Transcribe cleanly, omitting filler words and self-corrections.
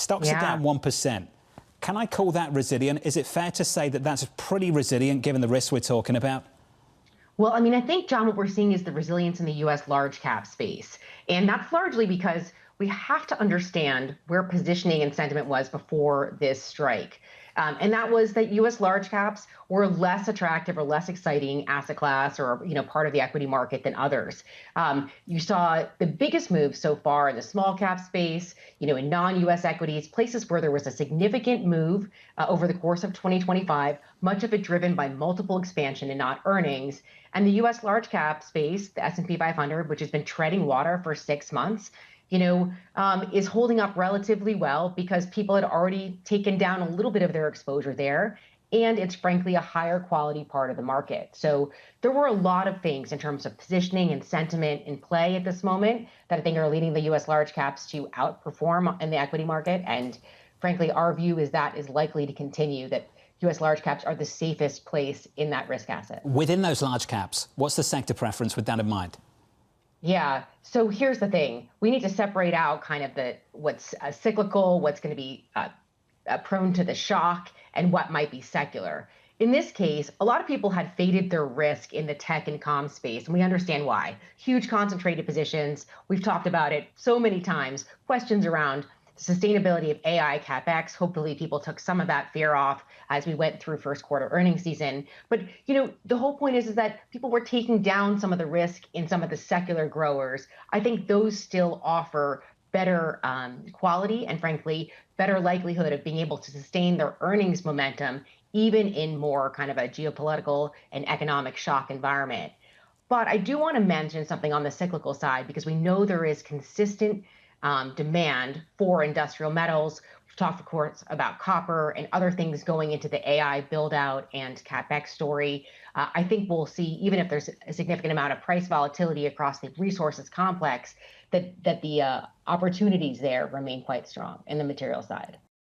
Stocks are down 1%. Can I call that resilient? Is it fair to say that that's pretty resilient given the risks we're talking about? Well, I mean, I think, John, what we're seeing is the resilience in the U.S. large cap space. And that's largely because we have to understand where positioning and sentiment was before this strike. And that was that U.S. large caps were less attractive or less exciting asset class or part of the equity market than others. You saw the biggest move so far in the small cap space, in non-U.S. equities, places where there was a significant move over the course of 2025, much of it driven by multiple expansion and not earnings. And the U.S. large cap space, the S&P 500, which has been treading water for 6 months, is holding up relatively well because people had already taken down a little bit of their exposure there. And it's frankly a higher quality part of the market. So there were a lot of things in terms of positioning and sentiment in play at this moment that I think are leading the U.S. large caps to outperform in the equity market. And frankly, our view is that is likely to continue, that U.S. large caps are the safest place in that risk asset. Within those large caps, what's the sector preference with that in mind? Yeah. So here's the thing. We need to separate out kind of what's cyclical, what's going to be prone to the shock, and what might be secular. In this case, a lot of people had faded their risk in the tech and comm space, and we understand why. Huge concentrated positions. We've talked about it so many times. Questions around the sustainability of AI capex. Hopefully people took some of that fear off as we went through first quarter earnings season. But the whole point is that people were taking down some of the risk in some of the secular growers. I think those still offer better quality and frankly better likelihood of being able to sustain their earnings momentum even in more kind of a geopolitical and economic shock environment. But I do want to mention something on the cyclical side because we know there is consistent demand for industrial metals. We've talked, of course, about copper and other things going into the AI build out and capex story. I think we'll see, even if there's a significant amount of price volatility across the resources complex, that the opportunities there remain quite strong in the material side.